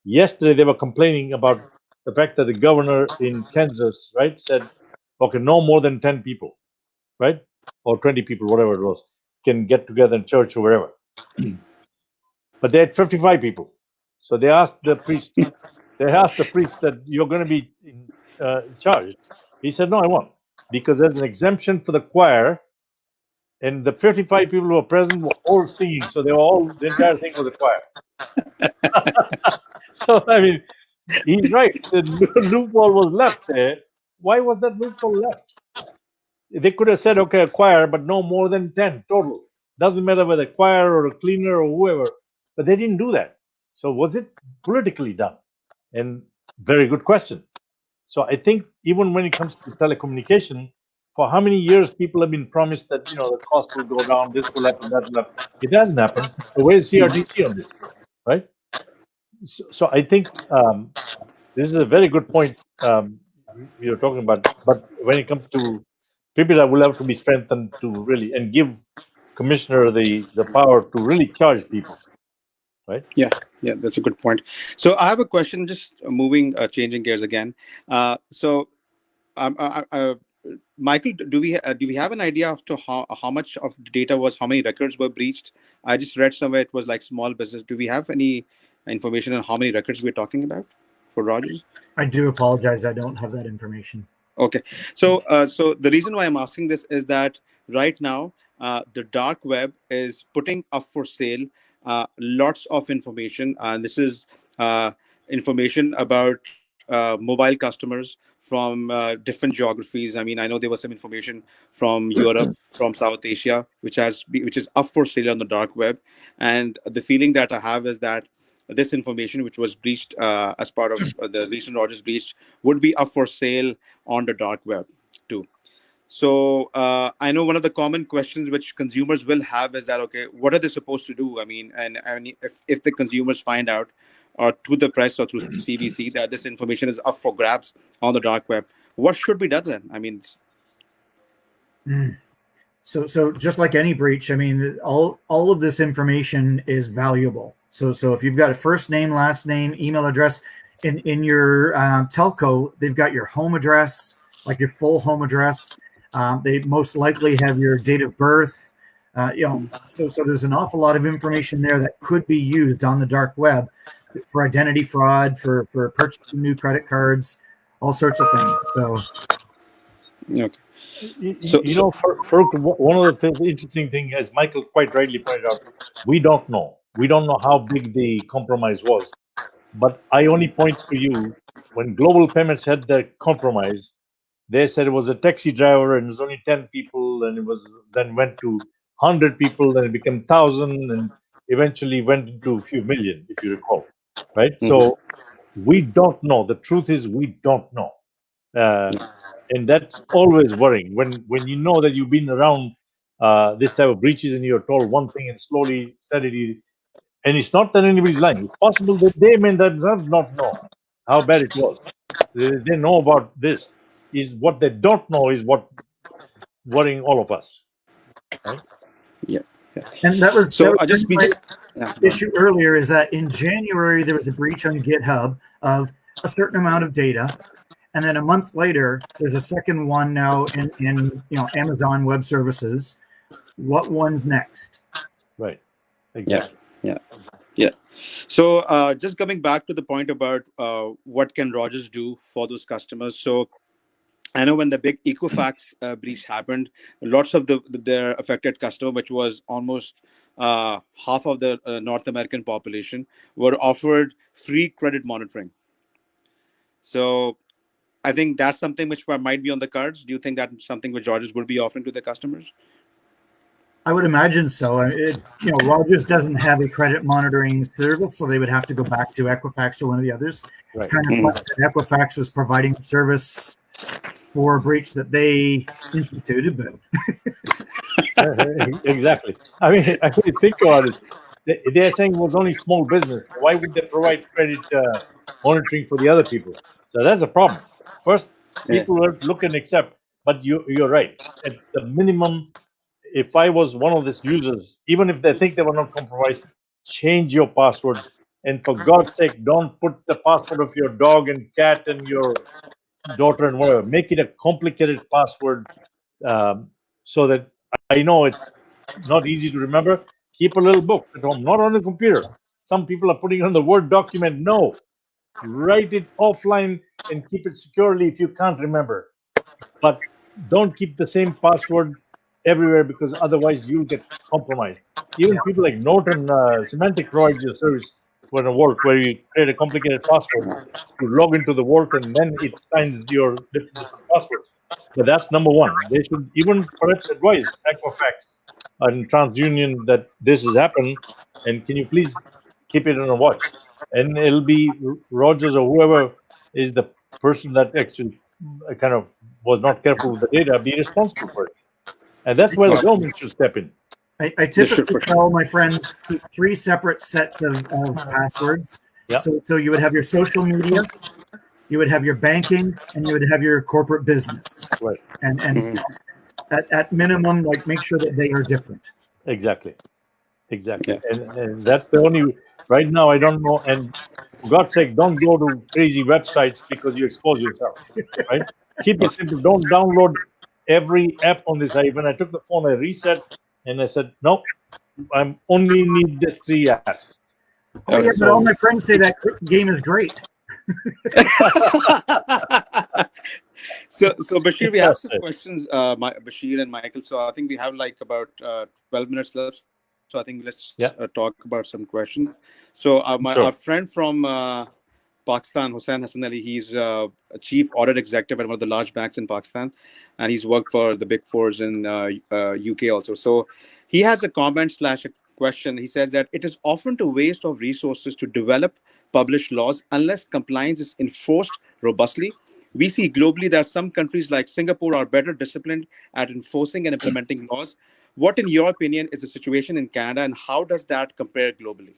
Yesterday, they were complaining about the fact that the governor in Kansas, right, said, okay, no more than 10 people, right, or 20 people, whatever it was, can get together in church or wherever. But they had 55 people. So they asked the priest, that you're going to be charged. He said, no, I won't, because there's an exemption for the choir, and the 55 people who were present were all singing, so they were all, the entire thing was a choir. So, I mean, he's right. The loophole was left there. Why was that loophole left? They could have said, okay, a choir, but no more than 10 total. Doesn't matter whether a choir or a cleaner or whoever. But they didn't do that. So was it politically done? And very good question. So I think even when it comes to telecommunication, for how many years people have been promised that, the cost will go down, this will happen, that will happen. It hasn't happened. So where's CRTC on this, right? So I think this is a very good point you're talking about. But when it comes to people that will have to be strengthened to really, and give commissioner the power to really charge people, right? Yeah, that's a good point. So I have a question, just changing gears again. So, Michael, do we have an idea of to how much of the data was, how many records were breached? I just read somewhere it was like small business. Do we have any information on how many records we're talking about for Rogers? I do apologize. I don't have that information. Okay, so so the reason why I'm asking this is that right now the dark web is putting up for sale lots of information, and this is information about mobile customers from different geographies. I mean, I know there was some information from Europe, from South Asia, which is up for sale on the dark web, and the feeling that I have is that this information, which was breached as part of the recent Rogers breach, would be up for sale on the dark web too. So I know one of the common questions which consumers will have is that, okay, what are they supposed to do? I mean, and if the consumers find out, or through the press or through CBC, that this information is up for grabs on the dark web, what should be done then? I mean, So just like any breach, I mean, all of this information is valuable. So if you've got a first name, last name, email address, in your telco, they've got your home address, like your full home address. They most likely have your date of birth. So there's an awful lot of information there that could be used on the dark web for identity fraud, for purchasing new credit cards, all sorts of things. So, okay. Farooq, one of the interesting things, as Michael quite rightly pointed out, we don't know. We don't know how big the compromise was. But I only point to you, when Global Payments had the compromise, they said it was a taxi driver and it was only 10 people, and it was then went to 100 people, then it became 1,000, and eventually went into a few million, if you recall, right? Mm-hmm. So we don't know. The truth is we don't know. And that's always worrying when you know that you've been around this type of breaches and you're told one thing and slowly, steadily, and it's not that anybody's lying. It's possible that they may themselves not know how bad it was. They know about this. Is what they don't know is what worrying all of us, right? Yeah. Yeah. And that was So been we my just yeah, go on. issue earlier, is that in January there was a breach on GitHub of a certain amount of data, and then a month later there's a second one now in Amazon Web Services. What one's next? Right. Yeah. Exactly. Yeah. Yeah. So just coming back to the point about what can Rogers do for those customers. So I know when the big Equifax breach happened, lots of their affected customer, which was almost half of the North American population, were offered free credit monitoring. So I think that's something which might be on the cards. Do you think that's something which Rogers would be offering to their customers? I would imagine so. Rogers doesn't have a credit monitoring service, so they would have to go back to Equifax or one of the others. It's Right. kind of funny that Equifax was providing the service for a breach that they instituted, but Exactly. I mean, think about it. They're saying it was only small business. Why would they provide credit monitoring for the other people? So that's a problem. First, Yeah. people will look and accept. But you're right. At the minimum, if I was one of these users, even if they think they were not compromised, change your password. And for God's sake, don't put the password of your dog and cat and your daughter and whatever. Make it a complicated password, so that I know it's not easy to remember. Keep a little book at home, not on the computer. Some people are putting it on the Word document. No, write it offline and keep it securely if you can't remember. But don't keep the same password everywhere, because otherwise you'll get compromised. Even people like Norton Semantic provides you a service for a Vault where you create a complicated password to log into the Vault, and then it signs your different passwords. But that's number one. They should even perhaps advise Equifax and TransUnion that this has happened, and can you please keep it on a watch? And it'll be Rogers or whoever is the person that actually kind of was not careful with the data be responsible for it. And that's where the government should step in. I This should typically for tell my friends keep three separate sets of passwords. Yeah. So you would have your social media, you would have your banking, and you would have your corporate business. Right. And at minimum, like, make sure that they are different. Exactly. Exactly. Yeah. And that's the only, right now, I don't know. And for God's sake, don't go to crazy websites because you expose yourself, right? Keep it simple. Don't download every app on this. When I took the phone, I reset and I said, no, I only need these three apps. Oh yeah, Okay. but all So, my friends say that game is great. So Bashir, we have some questions, Bashir and Michael. So I think we have like about 12 minutes left. So I think let's yeah, talk about some questions. So our sure. friend from Pakistan, Hussain Hassan Ali, he's a chief audit executive at one of the large banks in Pakistan, and he's worked for the big fours in UK also. So he has a comment slash a question. He says that it is often a waste of resources to develop, publish laws unless compliance is enforced robustly. We see globally that some countries like Singapore are better disciplined at enforcing and implementing laws. What, in your opinion, is the situation in Canada, and how does that compare globally?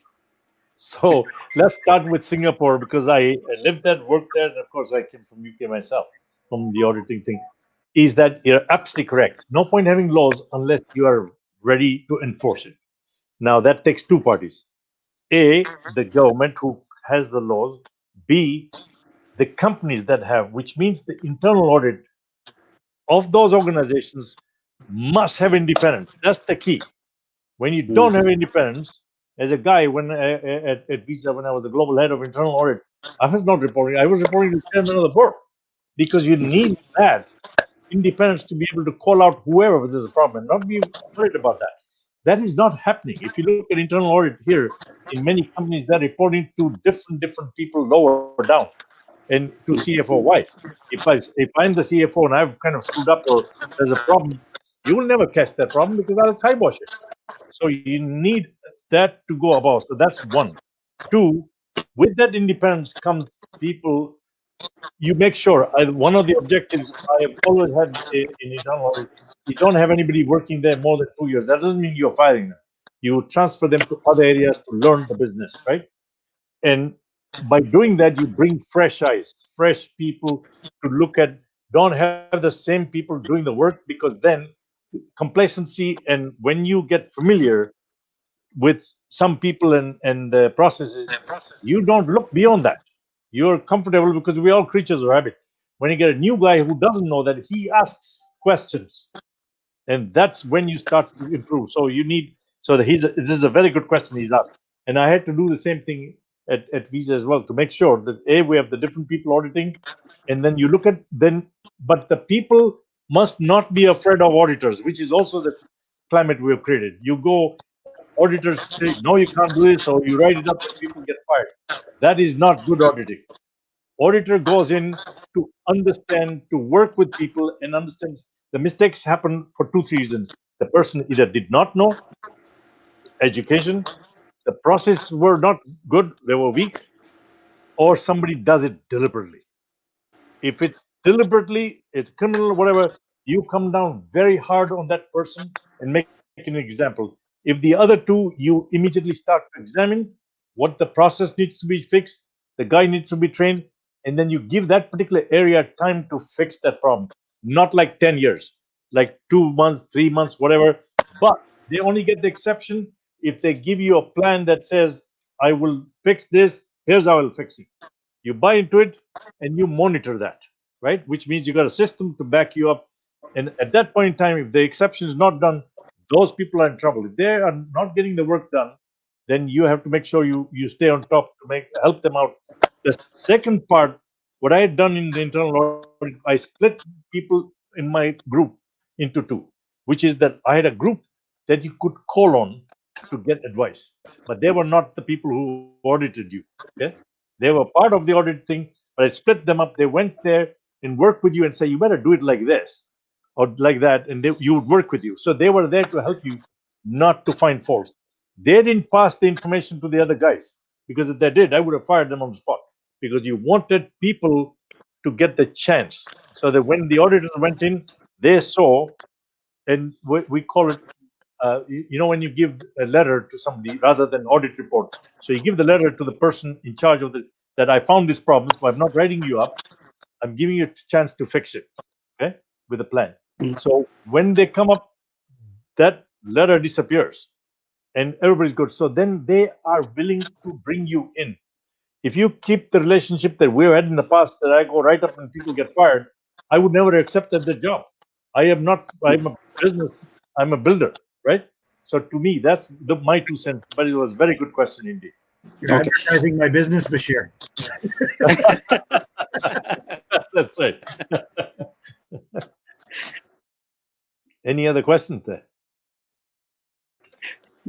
So let's start with Singapore because I lived there, worked there, and of course I came from UK myself, from the auditing thing. Is that you're absolutely correct? No point having laws unless you are ready to enforce it. Now that takes two parties: A, the government who has the laws; B, the companies that have, which means the internal audit of those organizations must have independence. That's the key. When you don't have independence, as a guy when at Visa, when I was the global head of internal audit, I was not reporting. I was reporting to the chairman of the board because you need that independence to be able to call out whoever there's a problem and not be worried about that. That is not happening. If you look at internal audit here, in many companies, they're reporting to different people lower down, and to CFO. Why? If I'm the CFO and I've kind of screwed up or there's a problem, you will never catch that problem because I'll kibosh it. So you need that to go above. So that's one. Two, with that independence comes people. You make sure. One of the objectives I have always had in internal audit, you don't have anybody working there more than 2 years. That doesn't mean you're firing them. You transfer them to other areas to learn the business, right? And by doing that, you bring fresh eyes, fresh people to look at. Don't have the same people doing the work because then complacency, and when you get familiar with some people and processes, you don't look beyond that. You're comfortable because we're all creatures of habit. When you get a new guy who doesn't know that, he asks questions, and that's when you start to improve. So you need, so that this is a very good question he's asked, and I had to do the same thing at Visa as well, to make sure that we have the different people auditing, and then you look at then, but the people must not be afraid of auditors, which is also the climate we have created. You go, auditors say no, you can't do this, or you write it up and people get fired. That is not good auditing. Auditor goes in to understand, to work with people and understand. The mistakes happen for 2 3 reasons. The person either did not know, education, the process were not good, they were weak, or somebody does it deliberately. If it's deliberately, it's criminal, whatever, you come down very hard on that person and make an example. If the other two, you immediately start to examine what the process needs to be fixed, the guy needs to be trained, and then you give that particular area time to fix that problem. Not like 10 years, like 2 months, 3 months, whatever. But they only get the exception if they give you a plan that says, I will fix this, here's how I'll fix it. You buy into it and you monitor that, right? Which means you got a system to back you up. And at that point in time, if the exception is not done, those people are in trouble. If they are not getting the work done, then you have to make sure you stay on top to help them out. The second part, what I had done in the internal audit, I split people in my group into two, which is that I had a group that you could call on to get advice, but they were not the people who audited you. Okay, they were part of the audit thing, but I split them up. They went there and worked with you and say, you better do it like this or like that, and you would work with you. So they were there to help you, not to find faults. They didn't pass the information to the other guys, because if they did, I would have fired them on the spot, because you wanted people to get the chance, so that when the auditors went in, they saw, and we call it, when you give a letter to somebody rather than audit report. So you give the letter to the person in charge of that I found these problems, but I'm not writing you up. I'm giving you a chance to fix it, okay, with a plan. So when they come up, that letter disappears and everybody's good. So then they are willing to bring you in. If you keep the relationship that we've had in the past, that I go right up and people get fired, I would never accepted the job. I'm a business, I'm a builder, right? So to me, that's my 2 cents. But it was a very good question indeed. You're advertising my business, Bashir. That's right. Any other questions there?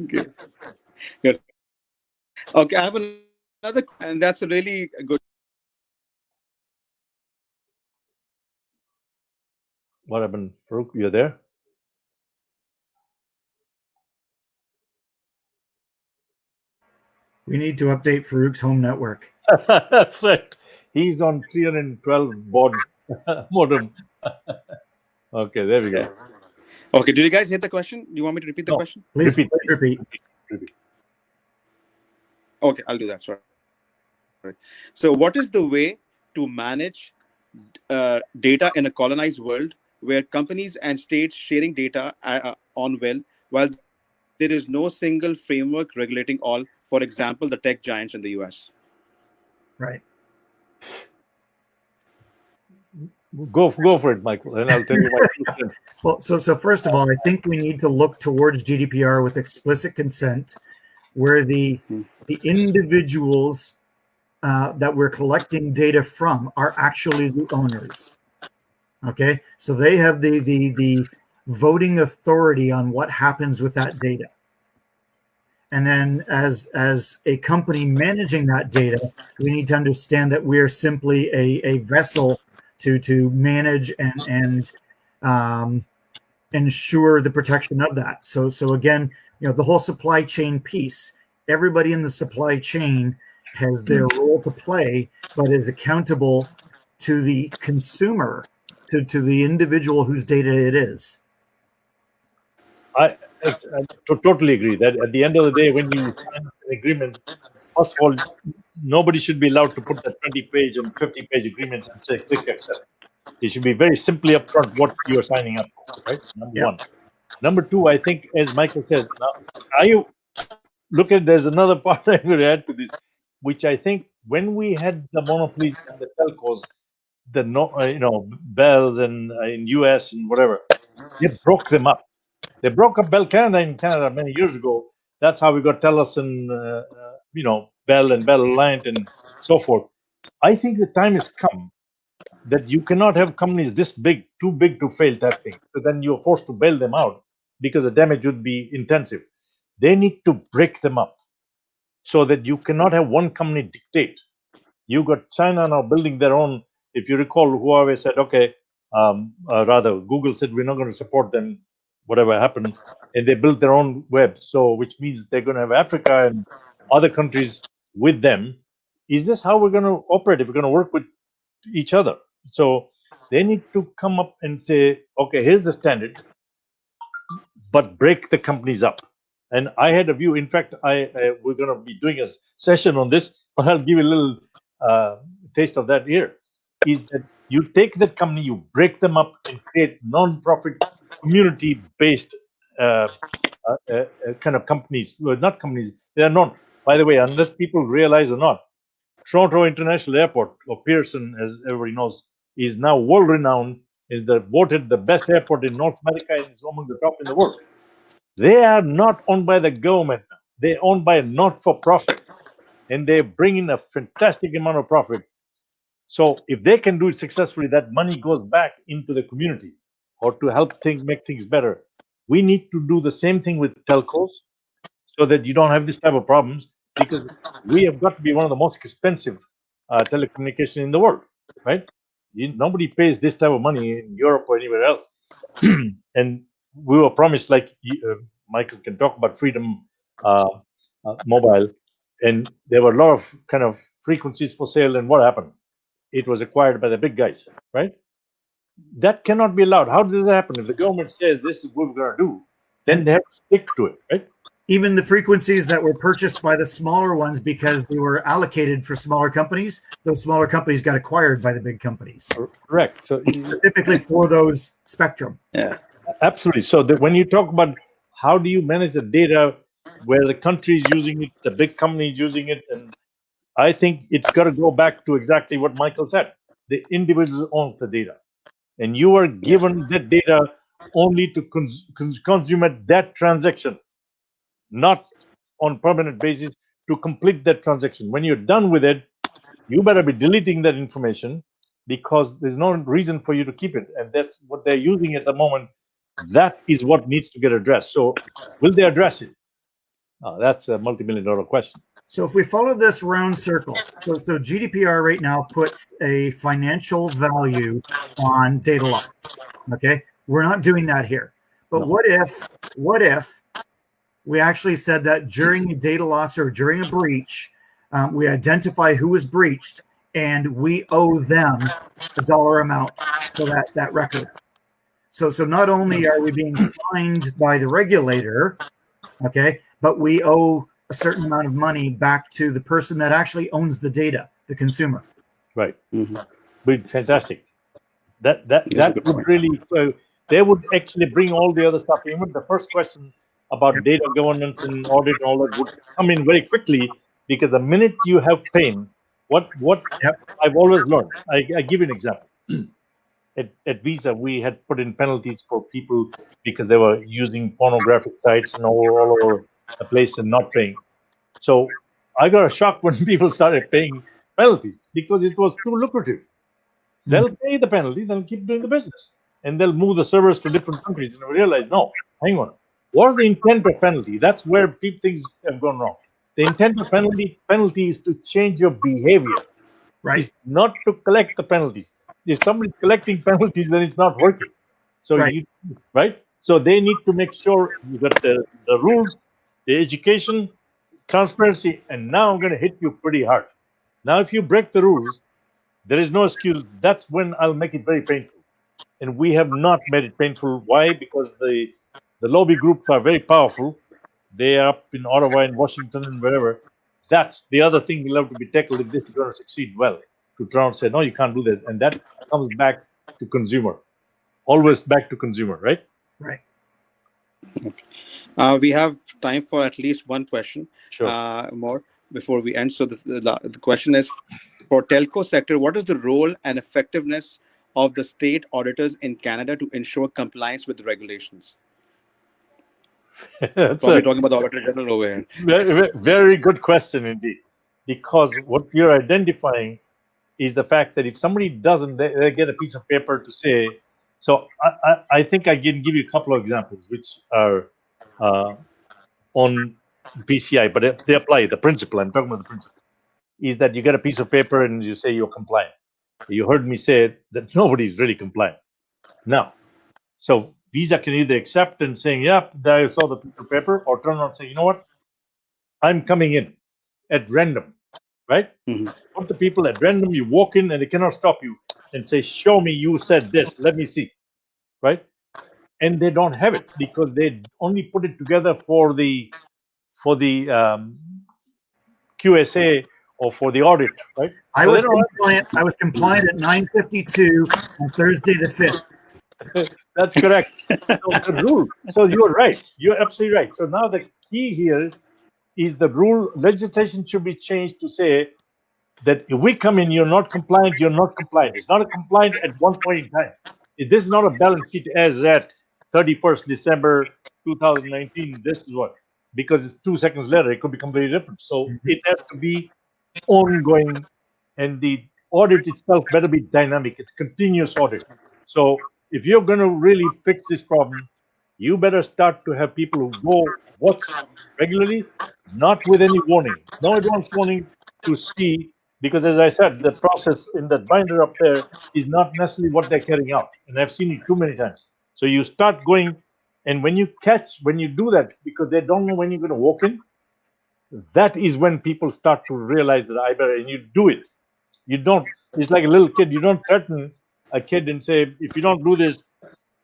Good. Good. Okay, I have another, and that's a really good. What happened, Farooq? You're there? We need to update Farooq's home network. That's right. He's on 312 baud modem. Okay, there we go. Okay, did you guys hit the question? Do you want me to repeat the question? Please Repeat. Okay, I'll do that. Sorry. So, what is the way to manage data in a colonized world where companies and states sharing data on while there is no single framework regulating all? For example, the tech giants in the US. Right. Go for it, Michael, and I'll tell you my 2 cents. Well, so first of all, I think we need to look towards GDPR with explicit consent, where the individuals that we're collecting data from are actually the owners. Okay, so they have the voting authority on what happens with that data. And then as a company managing that data, we need to understand that we're simply a vessel to manage and ensure the protection of that. So again, the whole supply chain piece, everybody in the supply chain has their role to play, but is accountable to the consumer, to the individual whose data it is. I totally agree that at the end of the day, when you sign an agreement, first of all, nobody should be allowed to put that 20-page and 50-page agreements and say click accept. It should be very simply upfront what you're signing up for, right? Number one. Number two, I think, as Michael says, now, are you look at there's another part I'm going to add to this, which I think when we had the monopolies and the telcos, the Bells and in US and whatever, they broke them up. They broke up Bell Canada in Canada many years ago. That's how we got Telus and Bell and Bell Alliant and so forth. I think the time has come that you cannot have companies this big, too big to fail type thing. So then you're forced to bail them out because the damage would be intensive. They need to break them up so that you cannot have one company dictate. You got China now building their own. If you recall, Huawei said, okay, rather Google said we're not going to support them, whatever happened, and they built their own web. So which means they're going to have Africa and other countries with them. Is this how we're going to operate? If we're going to work with each other? So they need to come up and say, okay, here's the standard, but break the companies up. And I had a view. In fact, we're going to be doing a session on this, but I'll give you a little taste of that here. Is that you take that company, you break them up, and create non-profit, community-based kind of companies. Well, not companies. They are not. By the way, unless people realize or not, Toronto International Airport, or Pearson, as everybody knows, is now world-renowned. Is voted the best airport in North America and is among the top in the world. They are not owned by the government. They're owned by a not-for-profit, and they bring in a fantastic amount of profit. So if they can do it successfully, that money goes back into the community or to help make things better. We need to do the same thing with telcos so that you don't have this type of problems, because we have got to be one of the most expensive telecommunication in the world, right? Nobody pays this type of money in Europe or anywhere else. And we were promised, like Michael can talk about Freedom Mobile, and there were a lot of kind of frequencies for sale, and what happened? It was acquired by the big guys, right? That cannot be allowed. How does that happen? If the government says this is what we're going to do, then they have to stick to it, right? Even the frequencies that were purchased by the smaller ones because they were allocated for smaller companies, those smaller companies got acquired by the big companies. Correct. So specifically for those spectrum. Yeah, absolutely. So when you talk about how do you manage the data where the country is using it, the big company is using it, and I think it's got to go back to exactly what Michael said. The individual owns the data, and you are given that data only to consummate that transaction, not on permanent basis to complete that transaction. When you're done with it, you better be deleting that information because there's no reason for you to keep it. And that's what they're using at the moment. That is what needs to get addressed. So will they address it? That's a multi-million-dollar question. So if we follow this round circle, so GDPR right now puts a financial value on data loss. Okay, we're not doing that here. But what if we actually said that during a data loss or during a breach, we identify who was breached and we owe them a dollar amount for that record. So not only are we being fined by the regulator, okay, but we owe a certain amount of money back to the person that actually owns the data, the consumer. Right. Mm-hmm. Fantastic. That would really, they would actually bring all the other stuff. Even the first question about data governance and audit and all that would come in very quickly, because the minute you have pain, what I've always learned, I give you an example. At Visa, we had put in penalties for people because they were using pornographic sites and all over the place and not paying. So I got a shock when people started paying penalties because it was too lucrative. They'll pay the penalty, they'll keep doing the business, and they'll move the servers to different countries. And we realize, no, hang on. What's the intent of penalty? That's where things have gone wrong. The intent of penalty is to change your behavior. Right. It's not to collect the penalties. If somebody's collecting penalties, then it's not working. So right. So they need to make sure you got the rules, the education, transparency, and now I'm going to hit you pretty hard. Now, if you break the rules, there is no excuse. That's when I'll make it very painful. And we have not made it painful. Why? Because the lobby groups are very powerful. They are up in Ottawa and Washington and wherever. That's the other thing we'll have to be tackled if this is going to succeed well. To try and say, no, you can't do that. And that comes back to consumer. Always back to consumer, right? Right. We have time for at least one question more before we end. So the question is, for telco sector, what is the role and effectiveness of the state auditors in Canada to ensure compliance with the regulations? That's Probably talking about the Auditor General over here. very good question indeed, because what you're identifying is the fact that if somebody doesn't, they get a piece of paper to say. So I think I can give you a couple of examples which are on PCI, but they apply the principle. I'm talking about the principle. Is that you get a piece of paper and you say you're compliant. You heard me say that nobody's really compliant. Now, so Visa can either accept and saying, yeah, I saw the piece of paper, or turn around and say, you know what, I'm coming in at random, right? Put the people at random, you walk in and they cannot stop you and say, show me you said this, let me see, right? And they don't have it because they only put it together for the QSA or for the audit, right? I So was compliant. I was compliant at 9:52 on Thursday the 5th. That's correct. So the rule. So you're right. You're absolutely right. So now the key here is the rule. Legislation should be changed to say that if we come in, you're not compliant. You're not compliant. It's not a compliant at one point in time. This is not a balance sheet as at 31st December 2019. This is what, because it's 2 seconds later, it could be completely different. So it has to be ongoing, and the audit itself better be dynamic. It's continuous audit. So if you're going to really fix this problem, you better start to have people who go watch regularly, not with any warning, no advance warning, to see, because as I said, the process in that binder up there is not necessarily what they're carrying out, and I've seen it too many times. So you start going, and when you do that, because they don't know when you're going to walk in, that is when people start to realize that I better, and you do it. You don't, it's like a little kid. You don't threaten a kid and say, if you don't do this,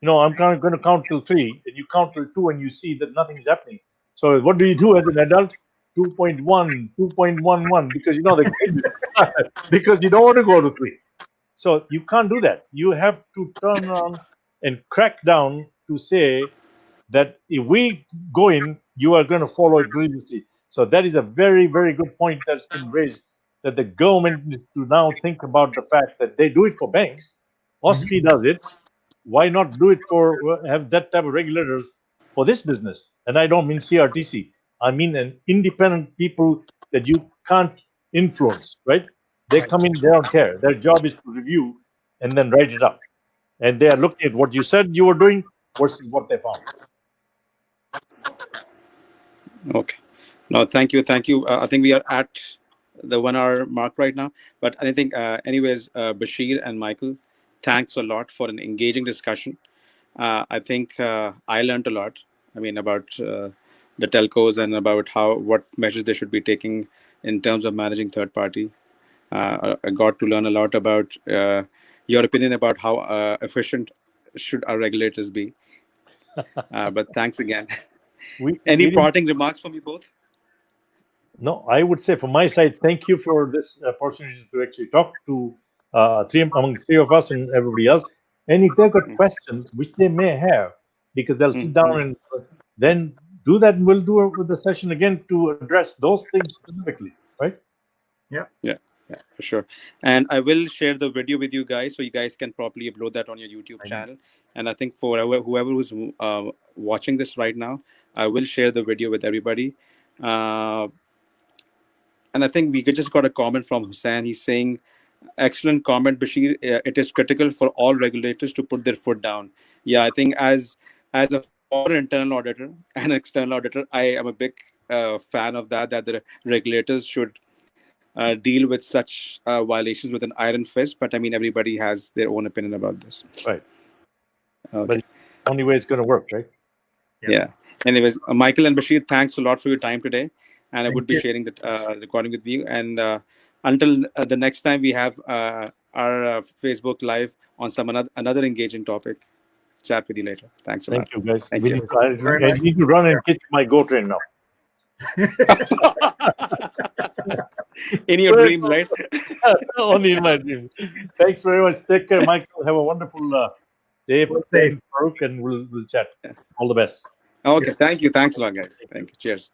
I'm going to count till 3, and you count till 2 and you see that nothing is happening. So what do you do as an adult? 2.1, 2.11, because the kid, because you don't want to go to 3. So you can't do that. You have to turn around and crack down to say that if we go in, you are going to follow it religiously. So that is a very, very good point that's been raised, that the government needs to now think about the fact that they do it for banks. OSFI does it. Why not do it for, have that type of regulators for this business? And I don't mean CRTC. I mean an independent people that you can't influence, right? They come in, they don't care. Their job is to review and then write it up. And they are looking at what you said you were doing versus what they found. Okay. No, thank you. I think we are at the 1 hour mark right now. But I think, anyways, Bashir and Michael, thanks a lot for an engaging discussion. I think I learned a lot. I mean, about the telcos and about what measures they should be taking in terms of managing third party. I got to learn a lot about your opinion about how efficient should our regulators be. But thanks again. Any parting remarks from you both? No, I would say from my side, thank you for this opportunity to actually talk to among three of us and everybody else. And if they've got questions, which they may have, because they'll sit down and then do that, and we'll do the session again to address those things specifically, right? Yeah, for sure. And I will share the video with you guys, so you guys can properly upload that on your YouTube channel. And I think for whoever who's watching this right now, I will share the video with everybody. And I think we just got a comment from Hussain. He's saying, excellent comment, Bashir. It is critical for all regulators to put their foot down. Yeah, I think as a former internal auditor and external auditor, I am a big fan of that the regulators should deal with such violations with an iron fist. But I mean, everybody has their own opinion about this. Right. Okay. But it's the only way it's going to work, right? Yeah. Anyways, Michael and Bashir, thanks a lot for your time today. And I would be sharing the recording with you. And until the next time we have our Facebook Live on some another engaging topic, chat with you later. Thanks a lot. Thank you, guys. Thank you. I need to run and get my GO train now. In your dreams, right? Only in my dreams. Thanks very much. Take care, Michael. Have a wonderful day. Farooq, and we'll chat. All the best. Okay. Thank you. Thanks a lot, guys. Thank you. Cheers.